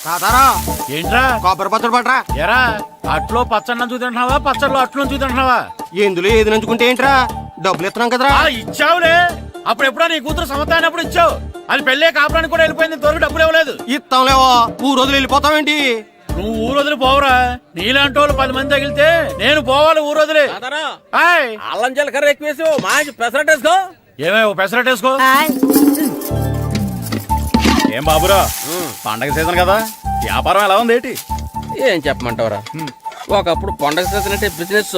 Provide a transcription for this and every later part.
తాతారా ఏంట్రా కొబ్బరి పచ్చడి పట్రా. ఎరా అట్లో పచ్చడి నంచు తింటున్నావా పచ్చడిలో అట్లు నంచు తింటున్నావా? ఎందులో ఏది నంచుకుంటే ఏంట్రా, డబ్బులు ఇస్తున్నాం కదరా. ఇచ్చావులే, అప్పుడు ఎప్పుడో నీ కూతురు సమతాయినప్పుడు ఇచ్చావు. అది పెళ్ళే కాపురానికి కూడా వెళ్ళిపోయింది, ఇంతవరకు డబ్బులు ఇవ్వలేదు. ఇస్తాంలేవో, ఊరు రోజులు వెళ్ళిపోతావేంటి? నువ్వు ఊరు వదిలి పోవురా, నీలాంటి వాళ్ళు 10 మంది తగిలితే నేను పోవాలి ఊరు వదిలి. అల్లం జీలకర్ర ఎక్కువేసి మంచి పెసరట్ వేసుకో. ఏమే పెసరట్ వేసుకో. ఏం బాబురా, పండగ సీజన్ కదా, వ్యాపారం ఎలా ఉంది ఏంటి? ఏం చెప్పమంటావురా, ఒకప్పుడు పండగ సీజన్ అంటే బిజినెస్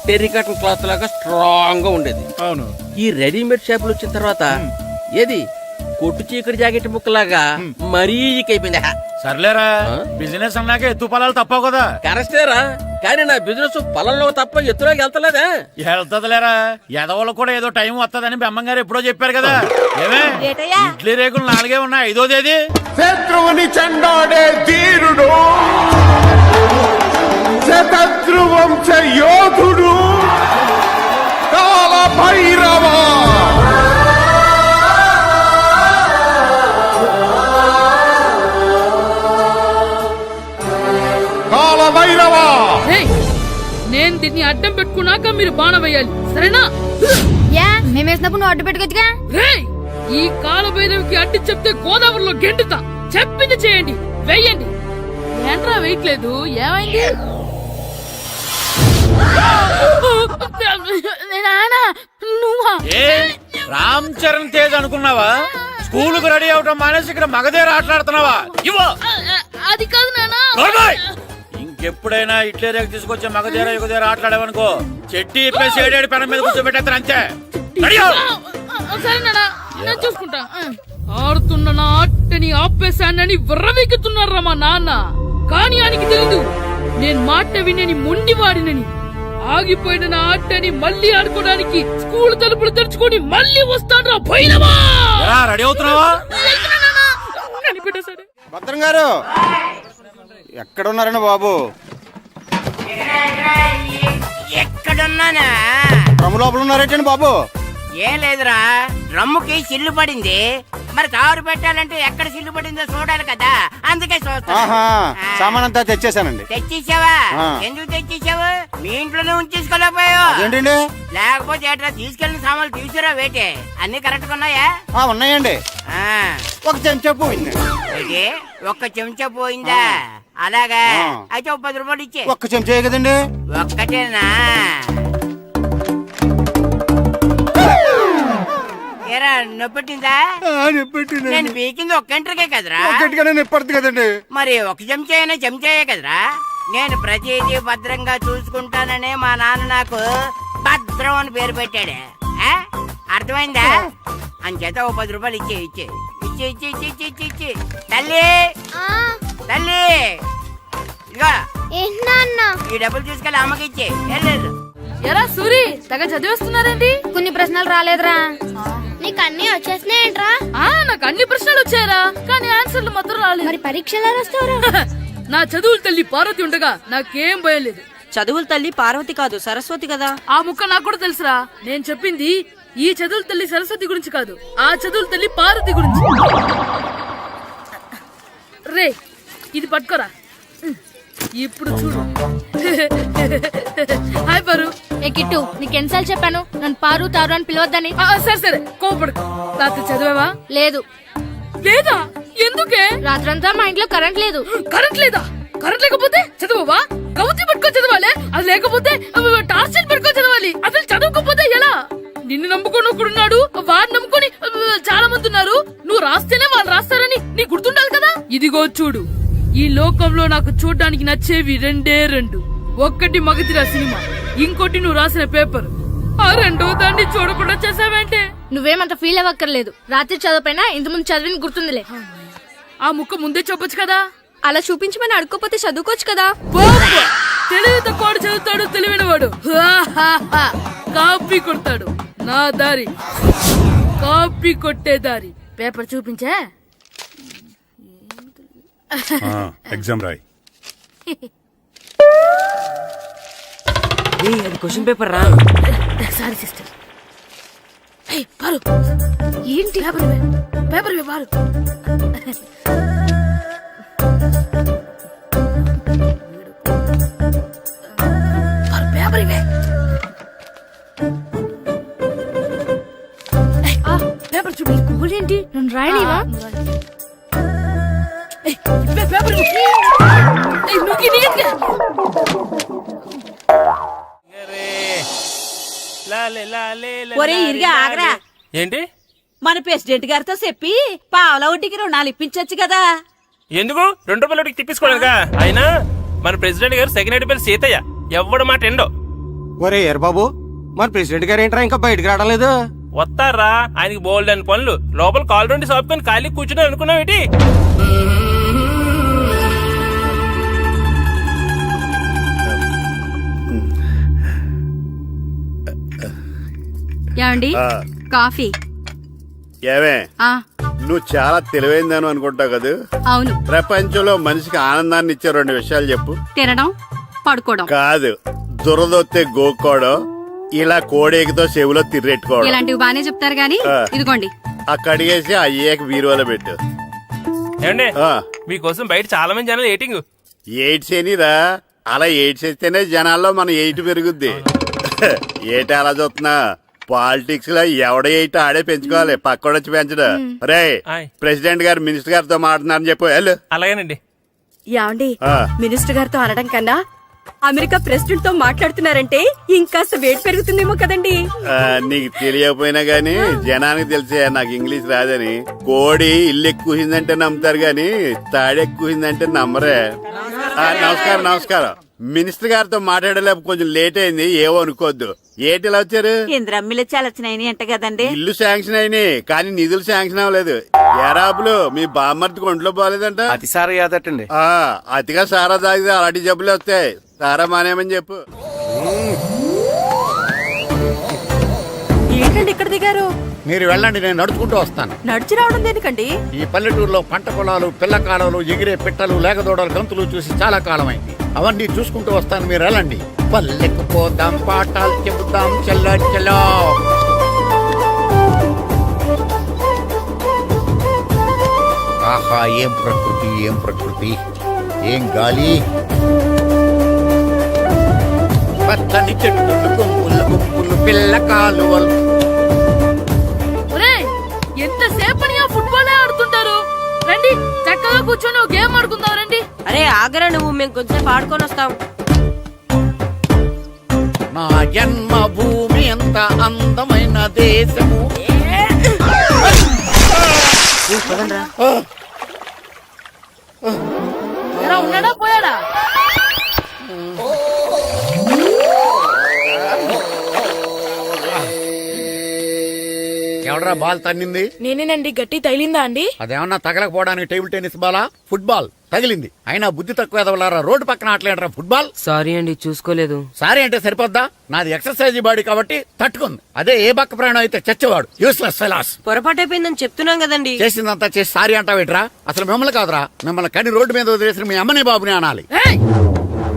టెర్రికాటన్ క్లాత్ లాగా స్ట్రాంగ్ గా ఉండేది. అవును, ఈ రెడీమేడ్ షాపులు వచ్చిన తర్వాత ఏది కొట్టు చీకటి జాకెట్ ముక్కలాగా మరీ అయిపోయింది. సర్లేరా, బిజినెస్ అన్నాక ఎత్తు పొలాలు తప్పవు కదా. కరెక్టేరా, కానీ నా బిజినెస్ పొలంలో తప్ప ఎత్తులోకి వెళ్తలేదా? వెళ్తదిలేరా, ఎదవలకు కూడా ఏదో టైం వస్తుందని బెమ్మంగారు ఎప్పుడో చెప్పారు కదా. ఏమే ఇడ్లీ రేకులు 4 ఉన్నాయి, 5వ తేదీ. శత్రువుని చెండాడే ధీరుడు, శతద్రు వంశ యోధుడు కాల భైరవ. కాల భైరవ, నేను దీన్ని అడ్డం పెట్టుకున్నాక మీరు బాణం వేయాలి, సరేనా? మేమేసినప్పుడు నువ్వు అడ్డు పెట్టుకోవచ్చుగా. ఈ కాలభైరవికి అడ్డు చెప్తే గోదావరిలో గెంటుతా. చెప్పింది చేయండి, వెయ్యండి. ఏంట్రా వెయ్యట్లేదు, ఏమైంది? నువ్వా? రామ్ చరణ్ తేజ్ అనుకున్నావా? స్కూల్ కు రెడీ అవటం మానేసి ఇక్కడ మగధేర ఆటలాడుతున్నావా? అది కాదు నానా. ఇంకెప్పుడైనా ఇట్లే రేపు తీసుకొచ్చే మగధేర యుగధేర ఆటలాడేవనుకో, చెట్టి ఇప్పేసి 7 పెనం మీద కూర్చోబెట్టేస్తారు అంతే. సరే నానా, నేను చూసుకుంటా. ఆడుతున్న నా ఆటని ఆపేశానని విర్రవీగుతున్నారా మా నాన్న. కానీ ఆయనకి తెలీదు నేను మాట వినని మొండివాడినని. ఆగిపోయిన నా ఆటని మళ్ళీ ఆడుకోవడానికి స్కూల్ తలుపులు తెరుచుకొని మళ్ళీ వస్తాను. భైరవా, రెడీ అవుతున్నావా? భద్రం గారు ఎక్కడున్నారండి బాబు? ఎక్కడున్నానా? డ్రమ్ లోపల ఉన్నారేటండి బాబు? ఏం లేదురా, డ్రమ్ముకి సిల్లు పడింది. మరి కారు పెట్టాలంటే ఎక్కడ సిల్లు పడిందో చూడాలి కదా, అందుకే చూస్తా. సామాన్ అంతా తెచ్చేసానండి. తెచ్చేసావా? ఎందుకు తెచ్చేసావు? మీ ఇంట్లోనే ఉంచేసుకోలేకపోయావు ఏంటండి? లేకపోతే ఎట్లా తీసుకెళ్లిన సామాన్లు తీసుకురా వేటే. అన్ని కరెక్ట్ గా ఉన్నాయా? ఉన్నాయండి. ఒక చెంచా పోయింది. ఒక్క చెంచా పోయిందా? అలాగా, అయితే 10 రూపాయలు ఇచ్చే. ఒక్క చెంచా కదండి? ఒక్కటేనా? ఏరా, నొప్పెట్టిందా? నేను పీకింది ఒక్క గంటకే కదరా. నొప్పడుతుంది కదండి. మరి ఒక చెంచా అయినా చెంచాయే కదరా. నేను ప్రతిదీ భద్రంగా చూసుకుంటాననే మా నాన్న నాకు భద్రం అని పేరు పెట్టాడు. అర్థమైందా? అంచేత 10 రూపాయలు ఇచ్చే. తల్లి తల్లి, ఇదిగో ఈ డబ్బులు తీసుకెళ్ళి అమ్మకి ఇచ్చే. ఎరా సూరి, తెగ చదివేస్తున్నారండి. కొన్ని ప్రశ్నలు రాలేదురా. నీకు అన్ని వచ్చేసినాయంట్రా? నాకు అన్ని ప్రశ్నలు వచ్చాయరా, కానీ ఆన్సర్లు మాత్రం రాలేదు. మరి పరీక్షలు వస్తావురా? నా చదువుల తల్లి పార్వతి ఉండగా నాకేం భయం లేదు. చదువుల తల్లి పార్వతి కాదు, సరస్వతి కదా. ఆ ముక్క నాకు కూడా తెలుసురా. నేను చెప్పింది ఈ చదువుల తల్లి సరస్వతి గురించి కాదు, ఆ చదువుల తల్లి పార్వతి గురించి. రే, ఇది పట్టుకోరా. ఇప్పుడు చూడు. హాయ్ పారు. ఏ కిట్టు, నీకు ఎన్నిసార్లు చెప్పాను నన్ను పారు తారు అని పిలవద్దని? సరే కోపడుకో. రాత్రి చదివావా? లేదు. లేదా? ఎందుకే? రాత్రంతా మా ఇంట్లో కరెంట్ లేదు. కరెంట్ లేదా? కరెంట్ లేకపోతే చదవవా? కవిత పట్టుకొని చదవాలి. అది లేకపోతే టార్చర్ పట్టుకొని చదవాలి. అసలు చదవకపోతే ఎలా? నిన్ను నమ్ముకొని ఒకడున్నాడు, వాడిని నమ్ముకొని చాలా మంది ఉన్నారు. నువ్వు రాస్తేనే వాళ్ళు రాస్తారని నీ గుర్తుండాలి కదా. ఇదిగో చూడు, ఈ లోకంలో నాకు చూడ్డానికి నచ్చేవి 2. ఒక్కటి మగధిర సినిమా, ఇంకోటి నువ్వు రాసిన పేపర్. ఆ 2వ దాన్ని చూడకుండా చేసావేంటే? నువ్వేమంత ఫీల్ అవ్వక్కర్లేదు. రాత్రి చదవపోయినా ఇంతకుముందు చదివిన గుర్తుందిలే. ఆ ముక్క ముందే చెప్పొచ్చు కదా. అలా చూపించమని అడుక్కోపోతే చదువుకోవచ్చు కదా. తెలివి తక్కువ చదువుతాడు, తెలివైన వాడు కాపీ కొడతాడు. నా దారి కాపీ కొట్టే దారి. పేపర్ చూపించా? ఎగ్జామ్ రాయి. అది క్వశ్చన్ పేపర్ రా. Sorry sister. పారు, ఏంటి పేపర్? పారు పేపర్ ఇవే. పేపర్ చూడు. ఏంటి నన్ను రాయనివా? ఇవే పేపర్ ఇవ్వు. నువ్వు నీట్గా. ఒరే ఇరిగా ఆగరా. ఏంటి మన ప్రెసిడెంట్ గారితో చెప్పి పావలా వడ్డీకి రుణాలు ఇప్పించొచ్చు కదా. ఎందుకు 2 రూపాయలు తిప్పించుకోలేదుగా. అయినా మన ప్రెసిడెంట్ గారు సెకండ్ పేరు సీతయ్య ఎవ్వడు మాట ఎండో. ఒరే ఎర్ బాబు, మన ప్రెసిడెంట్ గారు ఏంట్రా ఇంకా బయటకు రావడం? వస్తారా ఆయనకి బోల్డ్ అని పనులు. లోపల కాల్ రెండు సాపుకొని ఖాళీ కూర్చుని అనుకున్నావు ఏంటి? ఏమండి కాఫీ? ఏమే, ఆ నువ్వు చాలా తెలివైందాను అనుకుంటావు కదా. అవును. ప్రపంచంలో మనిషికి ఆనందాన్ని ఇచ్చే 2 విషయాలు చెప్పు. తినడం, పడుకోవడం. కాదు, దురదొత్తే గోక్కోవడం, ఇలా కోడేకితో చెవులో తిర్రెట్టుకోవడం. ఇలాంటివి బానే చెప్తారు గానీ ఇదిగోండి. ఆ కడిగేసి అయ్యాక బీరువాలో పెట్టు. ఏమండి ఆ, మీకోసం బయట చాలా మంది జనాలు ఏటింగ్. ఎయిడ్స్ ఏనిరా, అలా ఎయిడ్స్ వేస్తేనే జనాల్లో మన ఎయిట్ పెరుగుద్ది. ఏటి అలా చూస్తున్నా? పాలిటిక్స్ లో ఎవడ ఎయిట్ ఆడే పెంచుకోవాలి, పక్కడొచ్చి పెంచడం. రే, ఆయ్. ప్రెసిడెంట్ గారు మినిస్టర్ గారితో మాట్లాడుతున్నారని చెప్పు. వెళ్ళు. అలాగేనండి. యాండి ఆ. మినిస్టర్ గారితో అనడం కన్నా అమెరికా ప్రెసిడెంట్ తో మాట్లాడుతున్నారంటే ఇంకాస్త వేడి పెరుగుతుందేమో కదండి. నీకు తెలియకపోయినా గానీ జనానికి తెలిసే నాకు ఇంగ్లీష్ రాదని. కోడి ఇల్లు ఎక్కువసిందంటే నమ్ముతారు గాని తాడెక్కువసిందంటే నమ్మరే. నమస్కారం నమస్కారం. మినిస్టర్ గారితో మాట్లాడలేక కొంచెం లేట్ అయింది, ఏవో అనుకోవద్దు. ఏటి ఇలా వచ్చారు? ఇంద్రమ్మిలు చాలచ్చినాయని అంట కదండి. ఇల్లు శాంక్షన్ అయినాయి కానీ నిధులు శాంక్షన్ అవ్వలేదు. ఎరాబులు మీ బామ్మర్తికి ఒంట్లో పోలేదంట. అతిసారి యాదటండి. అతిగా సారా తాగితే అలాంటి జబ్బులు వస్తాయి. సారా మానేమని చెప్పు. ఏంటండి ఇక్కడ దిగారు? మీరు వెళ్ళండి, నేను నడుచుకుంటూ వస్తాను. నడిచి రావడం దేనికండి? ఈ పల్లెటూరులో పంట పొలాలు, పిల్ల కాలువలు, ఎగిరే పిట్టలు, లేకదోడలు, గంతులు చూసి చాలా కాలమైంది. అవన్నీ చూసుకుంటూ వస్తాను, మీరు వెళ్ళండి. పల్లెకు పోదాం, పాఠాలు చెబుతాం, చల్లో చల్లో. ఆహా, ఏం ప్రకృతి, ఏం ప్రకృతి, ఏం గాలి. పచ్చని చెట్లు, గుంపులు గుంపులు, పిల్ల కాలువలు. ఒరేయ్, ఎంతసేపని ఆ ఫుట్బాల్ ఆడుతుంటారు? రండి చక్కగా కూర్చొని ఒక గేమ్ ఆడుకుందాం రండి. అరే ఆగరా నువ్వు, మేము కొంచెం ఆడుకొని వస్తాం. నా జన్మభూమి ఎంత అందమైన దేశము. ఎలా ఉన్నాడా పోయాడా? ఎవడరా బాల్ తన్నింది? నేనేనండి. గట్టి తగిలిందా అండి? అదేమన్నా తగలకపోవడానికి టేబుల్ టెన్నిస్ బాలా, ఫుట్బాల్ తగిలింది. అయినా బుద్ధి తక్కువ ఎదవలారా, రోడ్డు పక్కన ఆటలేడరా ఫుట్బాల్. సారీ అండి, చూసుకోలేదు. సారీ అంటే సరిపోద్దా? నాది ఎక్సర్సైజ్ బాడీ కాబట్టి తట్టుకుంది. అదే ఏ బక్క ప్రాణం అయితే చచ్చేవాడు. Useless fellas. పొరపాటు అయిపోయిందని చెప్తున్నాం కదండి. చేసిందంతా చేసి సారీ అంటావేట్రా? అసలు మిమ్మల్ని కాదురా, మిమ్మల్ని కని రోడ్డు మీద వదిలేసిన మీ అమ్మని బాబుని అనాలి. ఏయ్,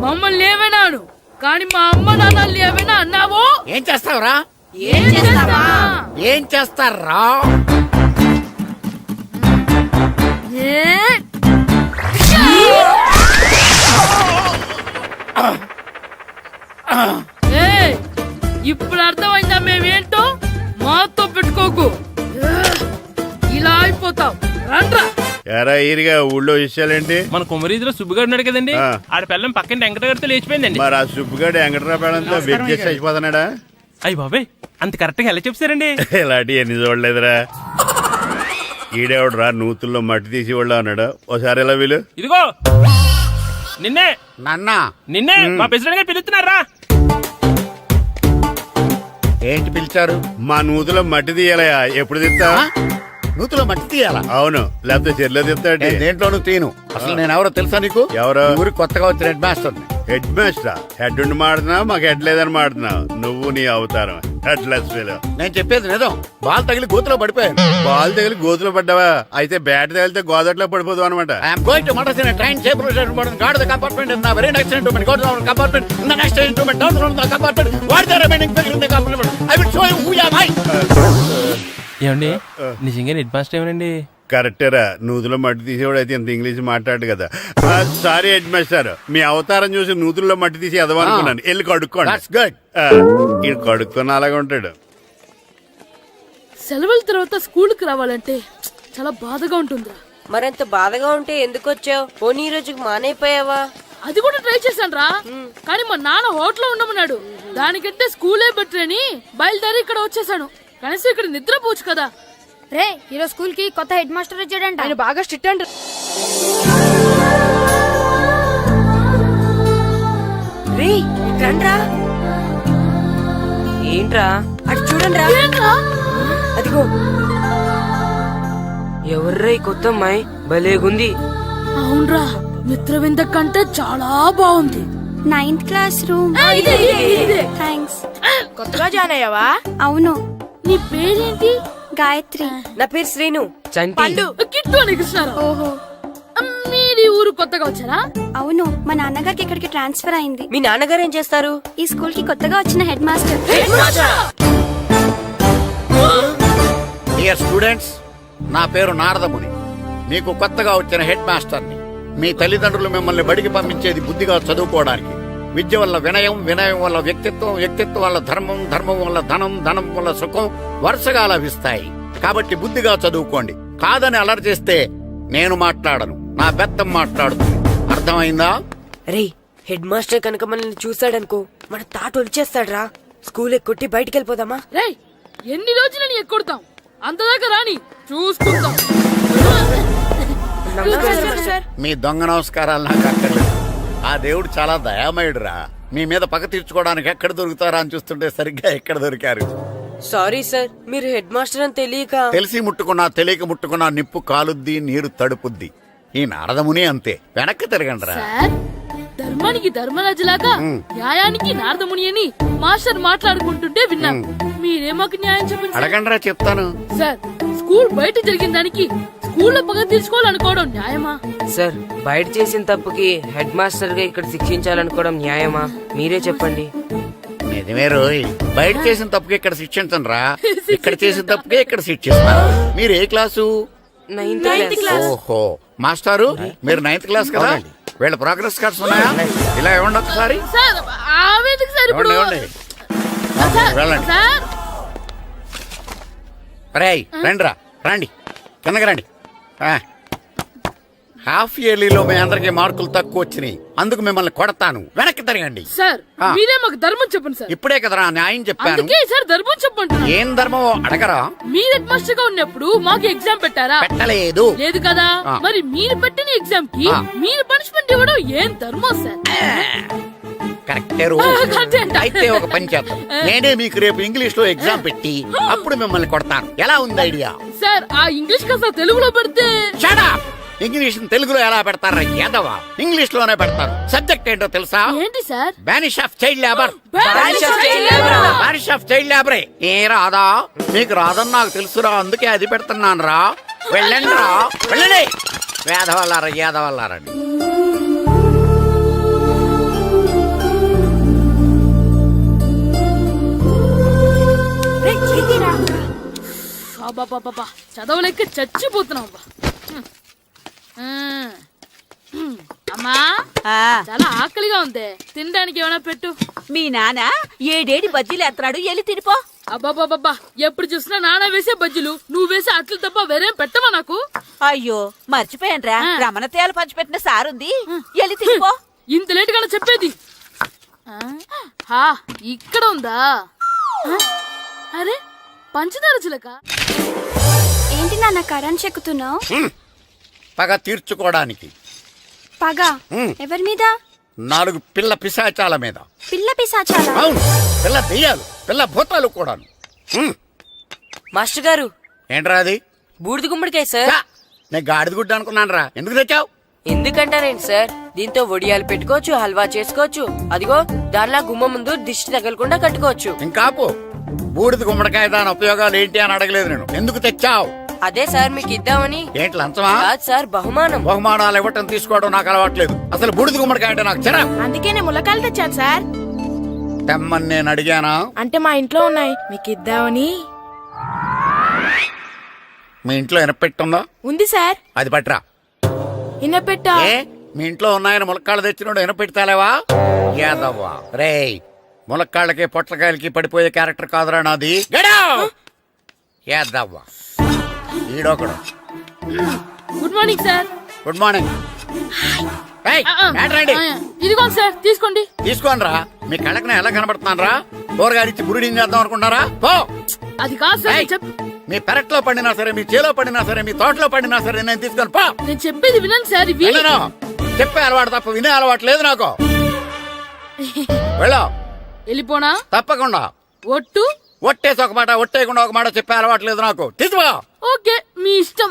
మమ్మల్ని ఏమైనాను కానీ మా అమ్మ నాన్నల్ని ఏమైనా అన్నావో? ఏం చేస్తావురా? ఏం చేస్తావా? ఏం చేస్తారా? ఇప్పుడు అర్థమైందా మేమేంటో? మాతో పెట్టుకోకు, ఇలా అయిపోతావు. రండ్రా. ఎరా ఈరిగా ఊళ్ళో విషయాలేంటి? మన కుమరీధిలో సుబ్బుగాడు ఉన్నాడు కదండి, ఆ. ఆడ పిల్లం పక్కన వెంకటగారితో లేచిపోయిందండి. మరి ఆ సుబ్బుగాడు వెంకటరాపేడంతో వెయిట్ చేసి అయిపోతున్నాడా? అయ్యి బాబాయ్, అంత కరెక్ట్ గా ఎలా చెప్తారండి? ఇలాంటి ఎన్ని చూడలేదురా. ఈడేవడరా నూతుల్లో మట్టి తీసి వాళ్ళు అన్నాడు. ఓసారి ఎలా వీలు? ఇదిగో నిన్నే నాన్నా, నిన్నే మా ప్రెసిడెంట్ గారు పిలుస్తున్నారా? ఏంటి పిలిచారు? మా నూతులో మట్టి తీయాలయా. ఎప్పుడు తీస్తా? నూతులో మట్టి తీయాలా? అవును, లేకపోతే చెర్లో తీస్తాడు. నేను దేంట్లోనూ తీను. అసలు నేను ఎవరో తెలుసా నీకు? ఎవరు? ఈ ఊరికి కొత్తగా వచ్చిన head master. Head master? Head ఉండి మాడుతున్నావు, మాకు హెడ్ లేదని మాడుతున్నావు. నువ్వు నీ అవతారం హెడ్ లెస్ ఫీల్. నేను చెప్పేది నిజం. బాల్ తగిలి గోతులో పడిపోయాను. బాల్ తగిలి గోతులో పడ్డావా? అయితే బ్యాట్ తగిలితే గోదట్లో పడిపోదు అనమాట. I'm going to Madras in a train shape rotation guard the compartment in a very next instrument go down the compartment in the next instrument down the compartment what the remaining figure in the compartment I will show you who am I. ఏమండి నిజంగా head master ఏమనండి? కరెక్టరా నూతులో మట్టి తీసేవాడు అయితే ఇంత English మాట్లాడు కదా. Sorry head master, మీ అవతారం చూసి నూతుల్లో మట్టి తీసి ఎదవనుకున్నాను. వెళ్ళి కడుక్కోండి. That's good. ఈడు కడుక్కొని అలాగే ఉంటాడు. సెలవుల తర్వాత స్కూల్కి రావాలంటే చాలా బాధగా ఉంటుందిరా. మరంత బాధగా ఉంటే ఎందుకు వచ్చావు? పోనీ ఈ రోజుకి మానైపోయావా? అది కూడా ట్రై చేశాను రా, కానీ మా నాన్న హోటల్లో ఉండమన్నాడు. దానికంటే స్కూలే బెటర్ అని బయలుదేరి ఇక్కడ వచ్చేసాను. కనీసం ఇక్కడ నిద్రపోవచ్చు కదా. రే ఈరోజు స్కూల్ కి కొత్త హెడ్ మాస్టర్ వచ్చాడంట. ఆయన బాగా స్ట్రిక్ట్ అంట. రే రండ్రా. ఏంట్రా అటు చూడండిరా. ఏంట్రా? అదిగో ఎవర్రా ఈ కొత్త అమ్మాయి? భలేగుంది. అవునరా, మిత్రవింద కంటే చాలా బాగుంది. 9th class room. థ్యాంక్స్. కొత్తగా జాయిన్ అయ్యావా? అవును. నీ పేరేంటి? గాయత్రి. నా పేరు శ్రీను. పండు. కిట్టు అని కృష్ణారావు. ఓహో. మీరు ఊరు కొత్తగా వచ్చారా? అవును, మా నాన్నగారికి ఇక్కడికి ట్రాన్స్ఫర్ అయింది. మీ నాన్నగారు ఏం చేస్తారు? ఈ స్కూల్ కి కొత్తగా వచ్చిన హెడ్ మాస్టర్. డియర్ స్టూడెంట్స్, నా పేరు నారదముని. మీకు కొత్తగా వచ్చిన హెడ్ మాస్టర్ని. మీ తల్లిదండ్రులు మిమ్మల్ని బడికి పంపించేది బుద్ధిగా చదువుకోవడానికి. విద్య వల్ల వినయం, వినయం వల్ల వ్యక్తిత్వం, వ్యక్తిత్వం వల్ల ధర్మం, ధర్మం వల్ల ధనం, ధనం వల్ల సుఖం వరుసగా లభిస్తాయి. కాబట్టి బుద్ధిగా చదువుకోండి. కాదని అలర్ చేస్తే నేను మాట్లాడను, నా బెత్తం మాట్లాడుతుంది. అర్థమైందా? రే హెడ్ మాస్టర్ కనుక మనల్ని చూసాడనుకో మన తాట వచ్చేస్తాడ్రా. స్కూల్ ఎక్కొట్టి బయటికి వెళ్ళిపోదామా? రేయ్, ఎన్ని రోజులు నీ ఎక్కొడతాం? అంతదాకా రాని చూసుకుంటాం. మీ దొంగ నమస్కారాలు నాకు అక్కర్లేదు. ఆ దేవుడు చాలా దయామయుడురా. మీ మీద పగ తీర్చుకోవడానికి ఎక్కడ దొరుకుతారా అని చూస్తుంటే సరిగ్గా ఎక్కడ దొరికారు. సారీ సార్, మీరు హెడ్ మాస్టర్ అని తెలియక. తెలిసి ముట్టుకున్నా తెలియక ముట్టుకున్నా నిప్పు కాలుద్ది, నీరు తడుపుద్ది. ఈ నారదముని అంతే. వెనక్కి తిరగండిరా. సార్, ధర్మానికి ధర్మరాజులాగా న్యాయానికి నారదముని అని మాస్టర్ మాట్లాడుకుంటుంటే విన్నాం. మీరే మాకు న్యాయం చెప్పండి సార్. అడగండిరా, చెప్తాను. సార్, స్కూల్ బయట జరిగిన దానికి స్కూల్లో పగ తీర్చుకోవాలనుకోవడం న్యాయమా? సార్, బయట చేసిన తప్పుకి హెడ్ మాస్టర్ గా ఇక్కడ శిక్షించాలనుకోవడం న్యాయమా? మీరే చెప్పండి. నిజమే రోయ్, బయట చేసిన తప్పుకి ఇక్కడ శిక్షించను రా. ఇక్కడ చేసిన తప్పుకే ఇక్కడ శిక్షిస్తాను. మీరు ఏ క్లాసు? 9th class. ఓహో, మాస్టారు మీరు 9th క్లాస్ కదా? వీళ్ళ ప్రోగ్రెస్ కార్డ్స్ ఉన్నాయా? ఇలా ఇవ్వండి ఒకసారి. సార్, ఆవేదకు సార్ ఇప్పుడు. ఇవ్వండి. వెళ్ళండి. సార్, రేయ్ రండిరా, రండి కిందకి రండి. హాఫ్ ఇయర్లీలో మీ అందరికి మార్కులు తక్కువ వచ్చినాయి, అందుకు మిమ్మల్ని కొడతాను. వెనక్కి తిరగండి. సార్ మీరే మాకు ధర్మం చెప్పండి సార్. ఇప్పుడే కదరా న్యాయం చెప్పాను. అందుకే సార్ ధర్మం చెప్పంటున్నా. ఏం ధర్మం అడగరా? మీరు హెడ్ మాస్టర్ గా ఉన్నప్పుడు మాకు ఎగ్జామ్ పెట్టారా? పెట్టలేదు. లేదు కదా. మరి మీరు పెట్టిన ఎగ్జామ్ కి మీరు పనిష్మెంట్ ఇవ్వడం ఏం ధర్మం సార్? కరెక్టే. కరెక్టే అంట. అయితే ఒక పని చేద్దాం, నేనే మీకు రేపు ఇంగ్లీష్ లో ఎగ్జామ్ పెట్టి అప్పుడు మిమ్మల్ని కొడతాను. ఎలా ఉంది ఐడియా? సార్, ఆ ఇంగ్లీష్ కాస్త తెలుగులో పెడితే. Shut up! ఇంగ్లీష్ తెలుగులో ఎలా పెడతారా యాదవా? ఇంగ్లీష్ లోనే పెడతారు. సబ్జెక్ట్ ఏంటో తెలుసా? ఏంటి sir? Banish of child labour. Banish of child labor. Banish of child లేబరే. ఏ రాదా? మీకు రాదని నాకు తెలుసురా, అందుకే అది పెడుతున్నాను రా. వెళ్ళండి రా, వెళ్ళండి. వేదవల్లారా, యాదవల్లారండి. అబ్బా, చదవలేక చచ్చిపోతున్నాం. అమ్మా, చాలా ఆకలిగా ఉంది, తినడానికి ఏమైనా పెట్టు. మీ నాన్న ఏడేడి బజ్జీలు ఎత్తాడు, ఎల్లి తినిపో. అబ్బాబాబా, ఎప్పుడు చూసినా నాన్న వేసే బజ్జీలు, నువ్వు వేసే అట్లు తప్ప వేరేం పెట్టవా నాకు? అయ్యో మర్చిపోయానురా, రమణ తేలు పంచిపెట్టిన సారుంది, ఎల్లి తినిపో. ఇంత లేట్ గా చెప్పేది. ఇక్కడ ఉందా? అరే, పంచదార చిలక. ఏంటి నాన్న కరెంట్ చెక్కుతున్నావు? పగ తీర్చుకోవడానికి. పగ ఎవరి మీద? 4 పిల్ల పిశాచాల మీద. పిల్ల పిశాచాలా? అవును, పిల్ల దెయ్యాలు, పిల్ల భూతాలు కూడాను. మాస్టర్ గారు, ఏంట్రా అది? బూడిద గుమ్మడికాయ సార్. ఛా, నేను గాడిద గుడ్డ అనుకున్నాను రా. ఎందుకు తెచ్చావు? ఎందుకంటారేంటి సార్, దీంతో వడియాలు పెట్టుకోవచ్చు, హల్వా చేసుకోవచ్చు. అదిగో దానిలా గుమ్మ ముందు దిష్టి తగలకుండా కట్టుకోవచ్చు. ఇంకాపు, బూడిద గుమ్మడికాయ దాని ఉపయోగాలు ఏంటి అని అడగలేదు నేను. ఎందుకు తెచ్చావు? అదే సార్ మీకు ఇద్దామని. ఏంటి లంచమా? కాదు సార్, బహుమానం. బహుమానాలు ఇవ్వటం తీసుకోవడం నాకు అలవాట్లేదు. అసలు బూడిద గుమ్మడికాయ అంటే నాకు చిరా. అందుకే నేను ములకాయలు తెచ్చాను సార్. తెమ్మని నేను అడిగానా? అంటే మా ఇంట్లో ఉన్నాయి, మీకు ఇద్దామని. మీ ఇంట్లో ఎనపెట్టుందా? ఉంది సార్. అది పట్రా. ఇన్నపెట్టా? ఏ మీ ఇంట్లో ఉన్నాయని ములక్కాళ్ళు తెచ్చినోడు ఎనపెడతాలేవా? యాదవ్వా రేయ్, ములక్కాళ్ళకి పొట్లకాయలకి పడిపోయే క్యారెక్టర్ కాదురా నాది. యాదవ్వా ఈడొకడు. Good morning sir. Good morning. ఇదిగోండి సార్, తీసుకోండి. తీసుకోనరా, మీ కళ్ళకి నేను ఎలా కనబడుతున్నాను రా? కూరగాయలిచ్చి బురిడింగ్ చేద్దాం అనుకుంటారా? పో. అది కాదు సార్. మీ పెరట్లో పండినా సరే, మీ చేలో పండినా సరే, మీ తోటలో పండినా సరే నేను తీసుకొని పో. నేను చెప్పేది వినండి సార్. ఇవి వెళ్ళను. చెప్పే అలవాటు తప్ప వినే అలవాటు లేదు నాకు. వెళ్ళో. వెళ్ళిపోనా? తప్పకుండా. ఒట్టు? ఒట్టేసి ఒక మాట, ఒట్టేయకుండా ఒక మాట చెప్పే అలవాటు లేదు నాకు. తీసుకో. ఓకే, మీ ఇష్టం.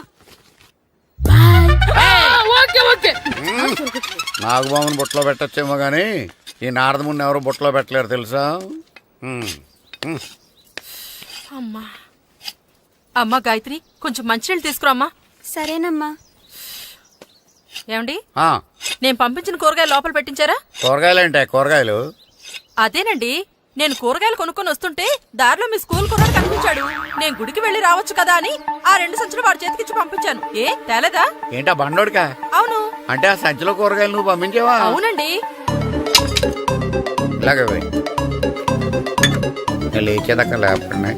Okay okay. నాగబాబుని బుట్టలో పెట్టచ్చేమో గాని ఈ నారదముని ఎవరు బుట్టలో పెట్టలేరు తెలుసా? అమ్మా గాయత్రి, కొంచెం మంచినీళ్ళు తీసుకురామ్మా. సరేనమ్మా. ఏమండి, ఆ, నేను పంపించిన కూరగాయలు లోపల పెట్టించారా? కూరగాయలేంటే కూరగాయలు? అదేనండి, నేను కూరగాయలు కొనుక్కొని వస్తుంటే దారిలో మీ స్కూల్ కుర్రాడు కనిపించాడు. నేను గుడికి వెళ్లి రావచ్చు కదా అని ఆ 2 సంచులు వాడి చేతికిచ్చి పంపించాను. ఏ తేలేదా? ఏంటా బండోడికా? అవును. అంటే ఆ సంచిలో కూరగాయలు నువ్వు పంపించావా? అవునండి. ఇలాగే పోయి లేచేదాకా లేకుండా.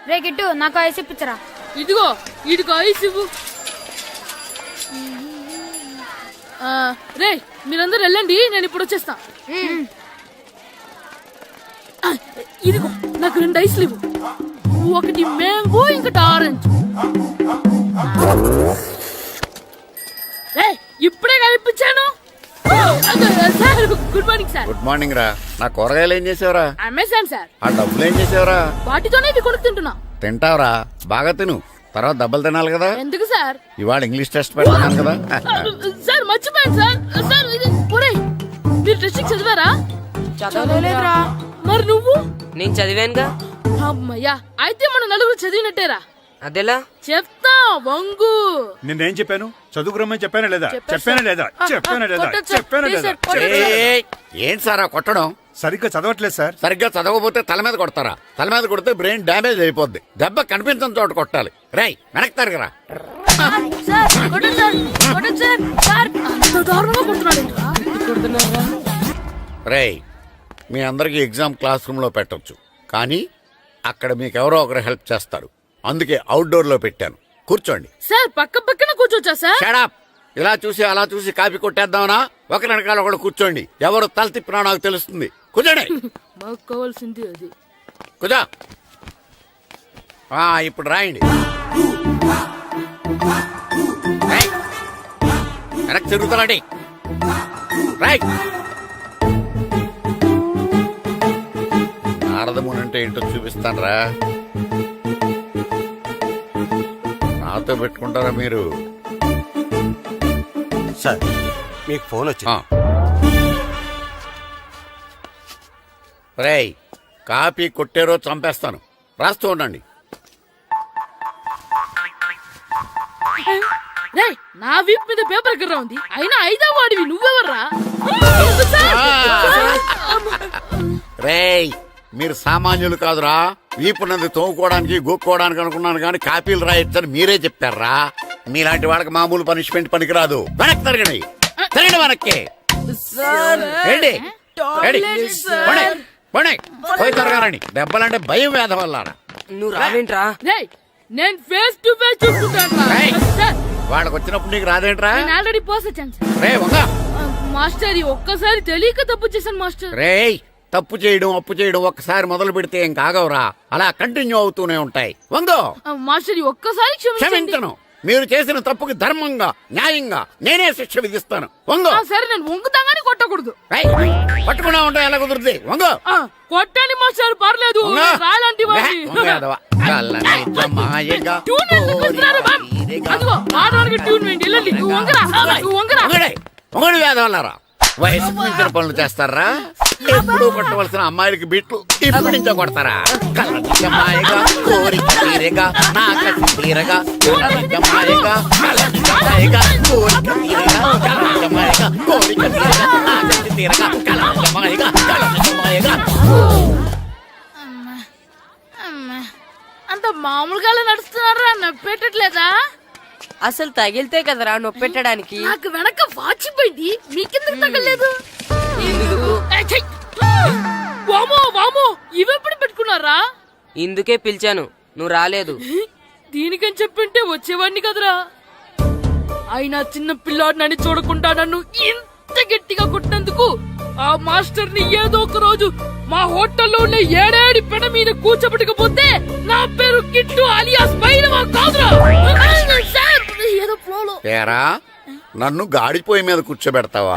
రే గిట్టు, నాకు ఐస్ ఇప్పించరా. ఇదిగో ఇదిగో ఐస్ ఇవ్వు. రే మీరందరూ వెళ్ళండి, నేను ఇప్పుడు వచ్చేస్తా. ఇదిగో నాకు 2 ఐస్లు ఇవ్వు. ఒకటి మ్యాంగో, ఇంకటి ఆరెంజ్. ఇప్పుడే కనిపించాను sir. Good morning sir. Good morning రా. నా కూరగాయలు ఏం చేసావురా? Amazon sir. ఆ డబ్బులు ఏం చేసావురా? వాటితోనే ఇవి కొనుక్కు తింటున్నా. తింటావురా, బాగా తిను. తర్వాత డబ్బులు తినాలి కదా. ఎందుకు సార్? ఇవాళ ఇంగ్లీష్ టెస్ట్ పెడతాను కదా. సార్ మర్చిపోయాను సార్. సార్ మీరు టెస్టింగ్ చదివారా? చదవలేదురా. మరి నువ్వు? నేను చదివానుగా. అమ్మయ్యా, అయితే మనం నలుగురు చదివినట్టేరా. అదెలా? చెప్తా వంగు. నిన్నేం చెప్పాను? చదువుకురమ్మని చెప్పానా లేదా? చెప్పానా లేదా? చెప్పానా లేదా? చెప్పానా లేదా? ఏంటి సార్ కొట్టడం? సరిగ్గా చదవట్లేదు సార్. సరిగ్గా చదవకపోతే తల మీద కొడతారా? తల మీద కొడితే బ్రెయిన్ డ్యామేజ్ అయిపోద్ది. దెబ్బ కనిపించిన చోట కొట్టాలి. రేయ్ వెనక్కి తరగరా. రేయ్, మీ అందరికి ఎగ్జామ్ క్లాస్ రూమ్ లో పెట్టొచ్చు, కానీ అక్కడ మీకు ఎవరో ఒకరు హెల్ప్ చేస్తారు. అందుకే అవుట్డోర్ లో పెట్టాను. కూర్చోండి. సార్ పక్క పక్కన కూర్చోచ్చా సార్? షడప్. ఇలా చూసి అలా చూసి కాపీ కొట్టేద్దామనా? ఒకరి వెనకాల ఒకడు కూర్చోండి. ఎవరు తల తిప్పినా నాకు తెలుస్తుంది. కూర్చోండి. మాకు కావాల్సింది అది. కూర్చో. ఇప్పుడు రాయండి. వెనక్కి తిరుగుతారండి. రైట్. నారదముని అంటే ఏంటో చూపిస్తాను రా. నాతో పెట్టుకుంటారా మీరు? సార్ మీకు ఫోన్ వచ్చింది. రేయ్, కాపీ కొట్టారో చంపేస్తాను. రాస్తూ ఉండండి. రే, నా వీప్ మీద పేపర్ కర్ర ఉంది, అయినా 5వ వాడివి నువ్వెవర్రా? రేయ్, మీరు సామాన్యులు కాదురా. వీపున్నది తోముకోవడానికి గోక్కోవడానికి అనుకున్నాను, కానీ కాపీలు రాయొచ్చని మీరే చెప్పారా. మీలాంటి వాళ్ళకి మామూలు పనిష్మెంట్ పనికిరాదు. వెనక్కి తిరగండి. తిరగండి వెనక్కి. పోయి తిరగారండి. దెబ్బలంటే భయం వేద వల్ల. నువ్వు రావేంట్రా? నేను ఫేస్ టు ఫేస్ చూసుకుంటాను. వాళ్ళకి వచ్చినప్పుడు నీకు రాదేంట్రా? ఆల్రెడీ పోస్ వచ్చాను రే వంగ. మాస్టర్, ఒక్కసారి తెలియక తప్పు చేశాను మాస్టర్. రేయ్, తప్పు చేయడం అప్పు చేయడం ఒక్కసారి మొదలు పెడితే ఏం కాగవరా. అలా కంటిన్యూ అవుతూనే ఉంటాయి. వందో. మాస్టర్, ఒక్కసారి క్షమించను. మీరు చేసిన తప్పుకి ధర్మంగా న్యాయంగా నేనే శిక్ష విధిస్తాను. వంగో. సరే, నేను వంగుతాగానే కొట్టకూడదు. పట్టుకున్నా ఉంటా ఎలా కుదురుతుంది. వంగో. కొట్టండి మాస్టర్, పర్లేదు. రాలాంటి ట్యూన్ వేయండి. వెళ్ళండి. నువ్వు వంగడి వేద వల్లరా. వయసుకు మించిన పనులు చేస్తారా? ఎప్పుడు కొట్టవలసిన అమ్మాయిలకి బీట్లు ఇప్పుడు నుంచో కొడతారా? కలనిజమాయగా కోరిక తీరగా నా కసి తీరగా కలనిజమాయగా కలనిజమాయగా కోరిక తీరగా కలనిజమాయగా కోరిక తీరగా నా కసి తీరగా కలనిజమాయగా కలనిజమాయగా. అంత అంత మామూలుగా నడుస్తున్నారా? నప్పెట్టట్లేదా? అసలు తగిలితే కదరా నొప్పెట్టడానికి. నాకు వెనక వాచిపోయింది, మీకెందుకు తగలేదు? వామో వామో, ఇవెప్పుడు పెట్టుకున్నారా? ఇందుకే పిలిచాను, నువ్వు రాలేదు. దీనికని చెప్పింటే వచ్చేవాడిని కదరా. అయినా చిన్న పిల్లాడినని చూడకుండా నన్ను ఇంత గట్టిగా కొట్టినందుకు ఆ మాస్టర్ ని ఏదో ఒక రోజు మా హోటల్లో ఉన్న ఏడేడి పెడ మీద కూర్చోబెట్టకపోతే నా పేరు కిట్టు అలియాస్ బైరవా కాదురా. ఏదో ఫ్లోలో. తేరా నన్ను గాడిపోయి మీద కూర్చోబెడతావా?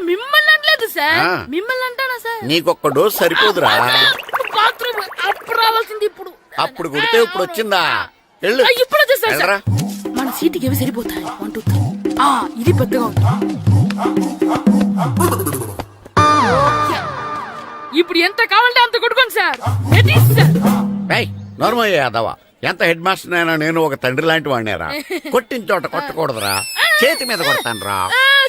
మిమ్మల్ని అనలేదు సార్, ఆ. మిమ్మల్ని అంటానా సార్? నీకొక్క డోస్ సరిపోదురా? బాత్రూమ్ అప్పుడు రావాల్సింది ఇప్పుడు. అప్పుడు కొడితే ఇప్పుడు వచ్చిందా? వెళ్ళు. ఇప్పుడు వచ్చేసారు వెళ్ళరా. సార్. మన సీటుకి ఏవి సరిపోతాయి? 1 2 3. ఇది పెద్దగా ఉంది. ఇప్పుడు ఎంత కావాలంటే అంత కొట్టుకోండి సార్. Ready sir. నోర్మయ్య యాదవ, ఎంత హెడ్ మాస్టర్ అయినా నేను ఒక తండ్రి లాంటి వాడినేరా. కొట్టిన చోట కొట్టకూడదురా, చేతి మీద కొడతాను రా.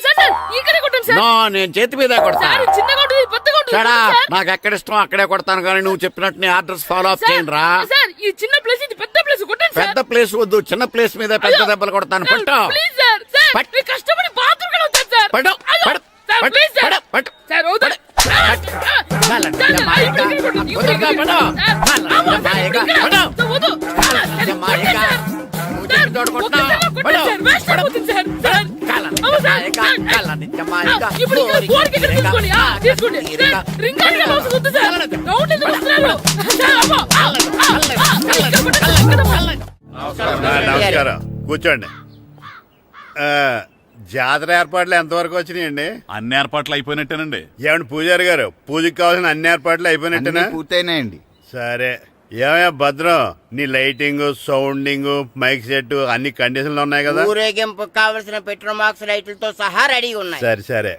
సార్ సార్ ఇక్కడే కొట్టండి సార్. నో, నేను చేతి మీద కొడతా. సార్ చిన్నగా ఉంటుంది, పెద్దగా ఉంటుంది చెడా, సార్. నాకు ఎక్కడ ఇష్టం అక్కడే కొడతాను, కానీ నువ్వు చెప్పినట్టు నీ ఆర్డర్స్ ఫాలో అప్ సార్, చేయండి రా. సార్ ఈ చిన్న ప్లేస్ ఇది పెద్ద ప్లేస్ కొట్టండి సార్. పెద్ద ప్లేస్ వద్దు, చిన్న ప్లేస్ మీద పెద్ద దెబ్బలు కొడతాను. సార్, పట్టు ప్లీజ్ సార్. సార్ పట్టు. మీరు కష్టపడి బాత్రూమ్ కూడా వచ్చారు సార్. పట్టు, అయ్యో, పట్టు, సార్ పట్టు, ప్లీజ్ సార్. పట్టు, పట్టు. సార్ వద్దు. నమస్కారం, కూర్చోండి. జాతర ఏర్పాట్లు ఎంతవరకు వచ్చినాయండి? అన్ని ఏర్పాట్లు అయిపోయినట్టేనండి. ఏమండి పూజారి గారు, పూజకి కావాల్సిన అన్ని ఏర్పాట్లు అయిపోయినట్టేనా? పూర్తయినాయండి. సరే. ఏమయ్యా భద్రం, నీ లైటింగ్, సౌండింగ్, మైక్ సెట్ అన్ని కండిషన్లు ఉన్నాయి కదా? ఊరేగింపు కావలసిన పెట్రోల్ మార్క్స్ లైట్లతో సహా రెడీ ఉన్నాయి. సరే సరే.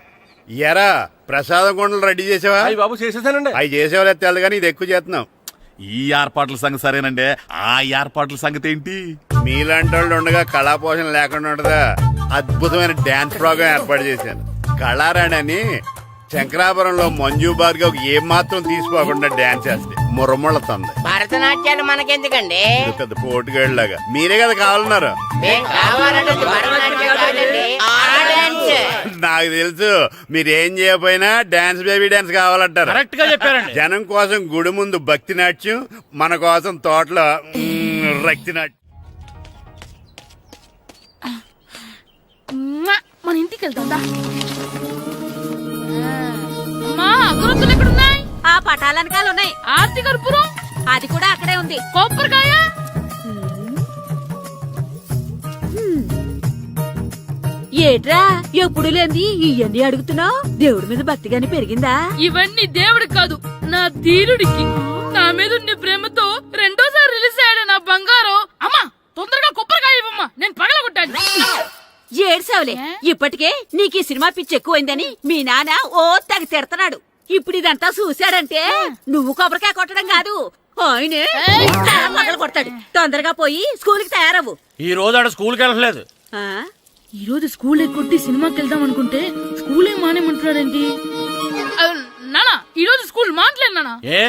ఎరా ప్రసాదం కొండలు రెడీ చేసావా? బాబు చేసేసానండి. అవి చేసేవాళ్ళు తెలదు కానీ ఇది ఎక్కువ చేస్తున్నాం. ఈ ఏర్పాట్ల సంగతి సరేనండి, ఆ ఏర్పాట్ల సంగతి ఏంటి? మీలాంటి వాళ్ళు ఉండగా కళా పోషణ లేకుండా ఉండదా? అద్భుతమైన డాన్స్ ప్రోగ్రాం ఏర్పాటు చేశాను. కళారాణి అని శంకరాపురంలో మంజు భార్గవ్ ఏం మాత్రం తీసుకోకుండా డాన్స్ చేస్తే మురముళ్ళతుంది. భరతనాట్యాలు మనకెందుకండి? ఇది పెద్ద పోటుగాళ్ళలాగా మీరే కదా కావాలన్నారు. మేం కావాలంటే భరతనాట్యం కాదండి, ఆ డాన్స్. నాకు తెలుసు, మీరేం చేయకపోయినా డాన్స్ బేబీ డాన్స్ కావాలంటారు. కరెక్ట్ గా చెప్పారండి. జనం కోసం గుడి ముందు భక్తి నాట్యం, మన కోసం తోటలో రక్తి నాట్యం. మన ఇంటికి వెళ్తాం. అమ్మా అగరొత్తులు ఎక్కడున్నాయి? ఆ పటాలనకాలు ఉన్నాయి. ఆర్తి కర్పూరం అది కూడా అక్కడే ఉంది. కొబ్బరికాయ ఏట్రా ఎప్పుడు లేని ఇవన్నీ అడుగుతున్నావు? దేవుడి మీద భక్తి గాని పెరిగిందా? ఇవన్నీ దేవుడికి కాదు, నా ధీరుడికి. నా మీద ఉన్న ప్రేమతో రెండోసారి రిలీజ్ అయ్యాడు నా బంగారం. అమ్మా తొందరగా కొబ్బరికాయ ఇవ్వమ్మా, నేను పగలగొట్టాను. ఏడ్సావులే, ఇప్పటికే నీకు ఈ సినిమా పిచ్చి ఎక్కువైందని మీ నాన్న ఓ తెగ తిడతాడు. ఇప్పుడు ఇదంతా చూశాడంటే నువ్వు కొబ్బరికాయ కొట్టడం కాదు, ఆయనే పగల కొడతాడు. తొందరగా పోయి స్కూల్ కి తయారవు. ఈ రోజు ఆడ స్కూల్కి వెళ్ళలేదు. ఆ? ఈ రోజు స్కూల్ ఎక్కొట్టి సినిమాకి వెళ్దాం అనుకుంటే స్కూల్ ఏం మానేమంటున్నాడేంటి? నానా ఈ రోజు స్కూల్ మానట్లేదు నానా. ఏ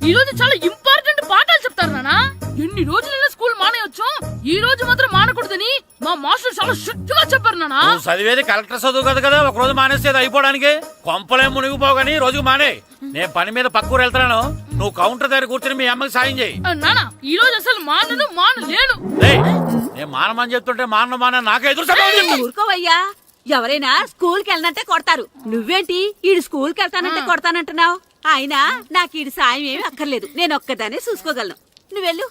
ఈ రోజు చాలా ఇంపార్టెంట్ పాఠాలు చెప్తారు నానా. ఎన్ని రోజులైనా స్కూల్ మానేయొచ్చు, ఈ రోజు మాత్రం మానకూడదని మా మాస్టర్ చాలా స్ట్రిక్ట్ గా చెప్పారు నానా. నువ్వు చదివేది కలెక్టర్ చదువు కదా కదా, ఒక రోజు మానేసేది అయిపోవడానికి. కొంపలే మునిగిపోగాని రోజుకు మానే. నేను పని మీద పక్కూరు వెళ్తున్నాను, నువ్వు కౌంటర్ దగ్గర కూర్చొని మీ అమ్మకి సాయం చేయి. నానా ఈ రోజు అసలు మానలేను. నేను మానమని చెప్తుంటే మాన నాకే ఎదురు సమాధానం చెప్తావు. ఊరుకోవయ్యా, ఎవరైనా స్కూల్ కి వెళ్ళనంటే కొడతారు. నువ్వేంటి ఈడు స్కూల్ కి వెళ్తానంటే కొడతానంటున్నావు? అయినా నాకు ఈడు సాయం ఏమి అక్కర్లేదు, నేను ఒక్కదానే చూసుకోగలను. నువ్వెళ్ళు.